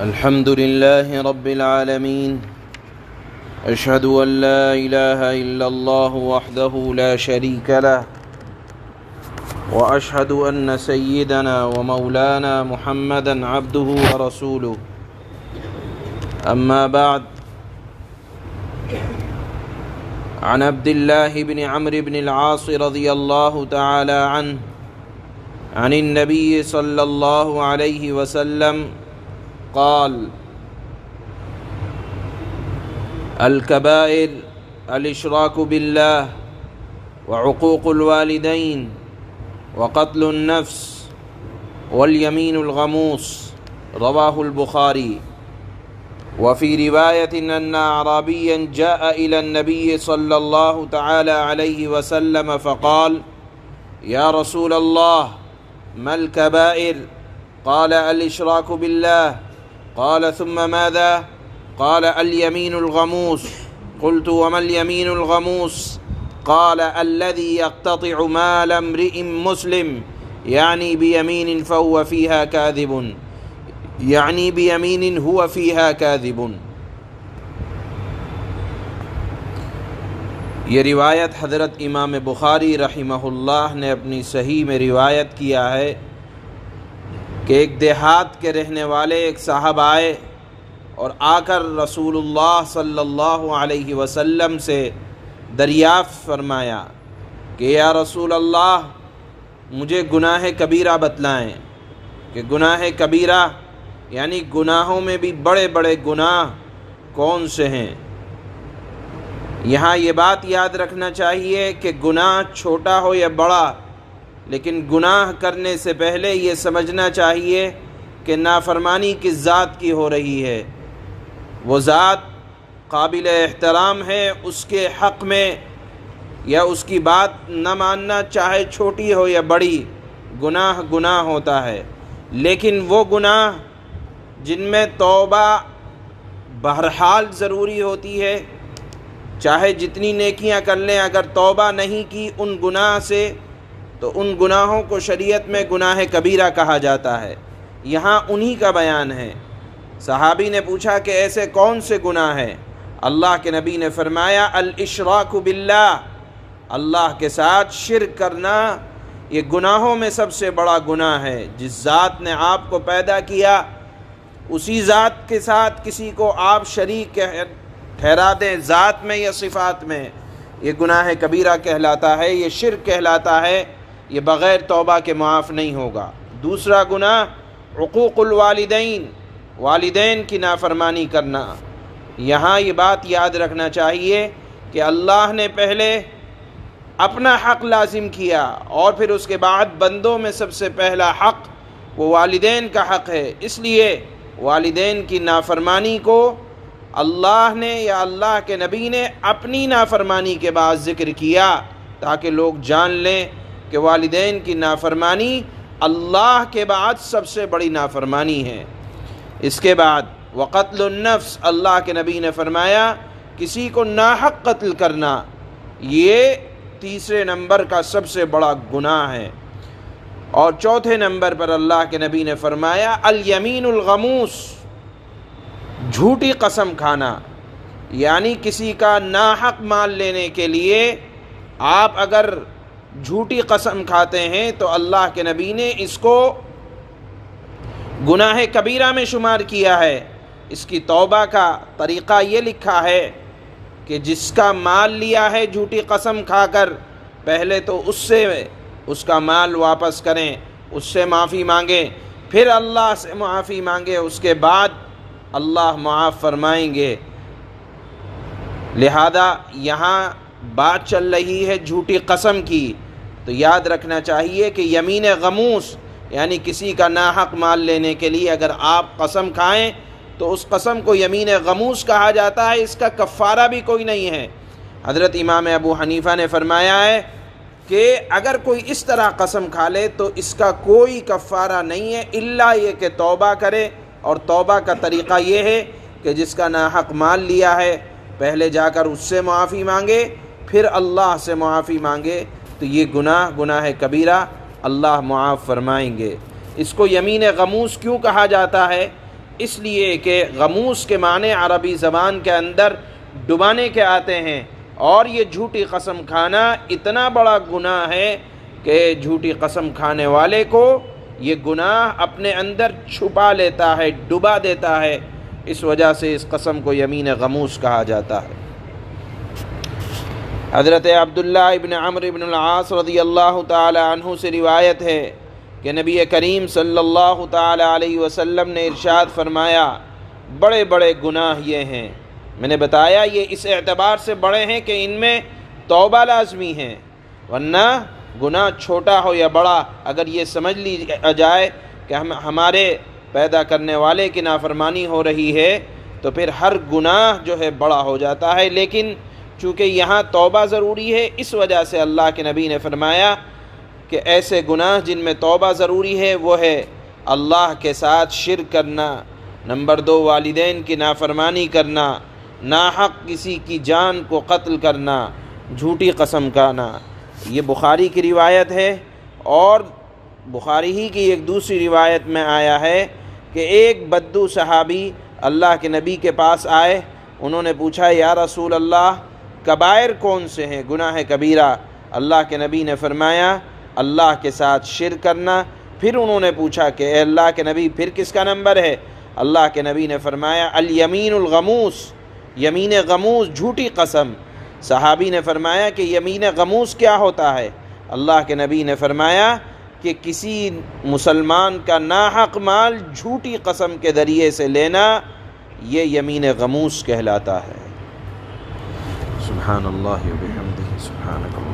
الحمد لله رب العالمين، أشهد أن لا إله إلا الله وحده لا شريك له، وأشهد أن سيدنا ومولانا محمدا عبده ورسوله. أما بعد، عن عبد الله بن عمرو بن العاص رضي الله تعالى عنه عن النبي صلى الله عليه وسلم قال: الكبائر الإشراك بالله وعقوق الوالدين وقتل النفس واليمين الغموس. رواه البخاري. وفي رواية أن أعرابيا جاء إلى النبي صلى الله تعالى عليه وسلم فقال: يا رسول الله، ما الكبائر؟ قال: الإشراك بالله. قال: ثم ماذا؟ قال: اليمين الغموس. قلت: وما اليمين الغموس؟ قال: الذي يقتطع مال امرئ مسلم، يعني بيمين فهو فيها كاذب، يعني بيمين هو فيها كاذب. یہ روایت حضرت امام بخاری رحمہ اللہ نے اپنی صحیح میں روایت کیا ہے کہ ایک دیہات کے رہنے والے ایک صاحب آئے اور آ کر رسول اللہ صلی اللہ علیہ وسلم سے دریافت فرمایا کہ یا رسول اللہ، مجھے گناہ کبیرہ بتلائیں کہ گناہ کبیرہ یعنی گناہوں میں بھی بڑے بڑے گناہ کون سے ہیں۔ یہاں یہ بات یاد رکھنا چاہیے کہ گناہ چھوٹا ہو یا بڑا، لیکن گناہ کرنے سے پہلے یہ سمجھنا چاہیے کہ نافرمانی کس ذات کی ہو رہی ہے۔ وہ ذات قابل احترام ہے، اس کے حق میں یا اس کی بات نہ ماننا چاہے چھوٹی ہو یا بڑی، گناہ گناہ ہوتا ہے۔ لیکن وہ گناہ جن میں توبہ بہرحال ضروری ہوتی ہے، چاہے جتنی نیکیاں کر لیں، اگر توبہ نہیں کی ان گناہ سے تو ان گناہوں کو شریعت میں گناہ کبیرہ کہا جاتا ہے۔ یہاں انہی کا بیان ہے۔ صحابی نے پوچھا کہ ایسے کون سے گناہ ہیں؟ اللہ کے نبی نے فرمایا: الاشراک باللہ، اللہ کے ساتھ شرک کرنا یہ گناہوں میں سب سے بڑا گناہ ہے۔ جس ذات نے آپ کو پیدا کیا اسی ذات کے ساتھ کسی کو آپ شریک ٹھہرا دیں، ذات میں یا صفات میں، یہ گناہ کبیرہ کہلاتا ہے، یہ شرک کہلاتا ہے، یہ بغیر توبہ کے معاف نہیں ہوگا۔ دوسرا گناہ عقوق الوالدین، والدین کی نافرمانی کرنا۔ یہاں یہ بات یاد رکھنا چاہیے کہ اللہ نے پہلے اپنا حق لازم کیا اور پھر اس کے بعد بندوں میں سب سے پہلا حق وہ والدین کا حق ہے۔ اس لیے والدین کی نافرمانی کو اللہ نے یا اللہ کے نبی نے اپنی نافرمانی کے بعد ذکر کیا تاکہ لوگ جان لیں کہ والدین کی نافرمانی اللہ کے بعد سب سے بڑی نافرمانی ہے۔ اس کے بعد وقتل النفس، اللہ کے نبی نے فرمایا کسی کو ناحق قتل کرنا یہ تیسرے نمبر کا سب سے بڑا گناہ ہے۔ اور چوتھے نمبر پر اللہ کے نبی نے فرمایا الیمین الغموس، جھوٹی قسم کھانا، یعنی کسی کا ناحق مال لینے کے لیے آپ اگر جھوٹی قسم کھاتے ہیں تو اللہ کے نبی نے اس کو گناہ کبیرہ میں شمار کیا ہے۔ اس کی توبہ کا طریقہ یہ لکھا ہے کہ جس کا مال لیا ہے جھوٹی قسم کھا کر، پہلے تو اس سے اس کا مال واپس کریں، اس سے معافی مانگیں، پھر اللہ سے معافی مانگے، اس کے بعد اللہ معاف فرمائیں گے۔ لہذا یہاں بات چل رہی ہے جھوٹی قسم کی، تو یاد رکھنا چاہیے کہ یمین غموس یعنی کسی کا ناحق مال لینے کے لیے اگر آپ قسم کھائیں تو اس قسم کو یمین غموس کہا جاتا ہے، اس کا کفارہ بھی کوئی نہیں ہے۔ حضرت امام ابو حنیفہ نے فرمایا ہے کہ اگر کوئی اس طرح قسم کھا لے تو اس کا کوئی کفارہ نہیں ہے الا یہ کہ توبہ کرے، اور توبہ کا طریقہ یہ ہے کہ جس کا ناحق مال لیا ہے پہلے جا کر اس سے معافی مانگے، پھر اللہ سے معافی مانگے، تو یہ گناہ کبیرہ اللہ معاف فرمائیں گے۔ اس کو یمین غموس کیوں کہا جاتا ہے؟ اس لیے کہ غموس کے معنی عربی زبان کے اندر ڈبانے کے آتے ہیں، اور یہ جھوٹی قسم کھانا اتنا بڑا گناہ ہے کہ جھوٹی قسم کھانے والے کو یہ گناہ اپنے اندر چھپا لیتا ہے، ڈبا دیتا ہے، اس وجہ سے اس قسم کو یمین غموس کہا جاتا ہے۔ حضرت عبداللہ ابن عمرو ابن العاص رضی اللہ تعالی عنہ سے روایت ہے کہ نبی کریم صلی اللہ تعالی علیہ وسلم نے ارشاد فرمایا، بڑے بڑے گناہ یہ ہیں، میں نے بتایا یہ اس اعتبار سے بڑے ہیں کہ ان میں توبہ لازمی ہے، ورنہ گناہ چھوٹا ہو یا بڑا اگر یہ سمجھ لی جائے کہ ہمارے پیدا کرنے والے کی نافرمانی ہو رہی ہے تو پھر ہر گناہ جو ہے بڑا ہو جاتا ہے، لیکن چونکہ یہاں توبہ ضروری ہے اس وجہ سے اللہ کے نبی نے فرمایا کہ ایسے گناہ جن میں توبہ ضروری ہے وہ ہے اللہ کے ساتھ شرک کرنا، نمبر 2 والدین کی نافرمانی کرنا، ناحق کسی کی جان کو قتل کرنا، جھوٹی قسم کھانا۔ یہ بخاری کی روایت ہے، اور بخاری ہی کی ایک دوسری روایت میں آیا ہے کہ ایک بدو صحابی اللہ کے نبی کے پاس آئے، انہوں نے پوچھا یا رسول اللہ کبائر کون سے ہیں، گناہ کبیرہ؟ اللہ کے نبی نے فرمایا اللہ کے ساتھ شرک کرنا۔ پھر انہوں نے پوچھا کہ اے اللہ کے نبی پھر کس کا نمبر ہے؟ اللہ کے نبی نے فرمایا الیمین الغموس، یمین غموس، جھوٹی قسم۔ صحابی نے فرمایا کہ یمین غموس کیا ہوتا ہے؟ اللہ کے نبی نے فرمایا کہ کسی مسلمان کا ناحق مال جھوٹی قسم کے ذریعے سے لینا، یہ یمین غموس کہلاتا ہے۔ سبحان اللہ و بحمدہ، سبحانک اللہ۔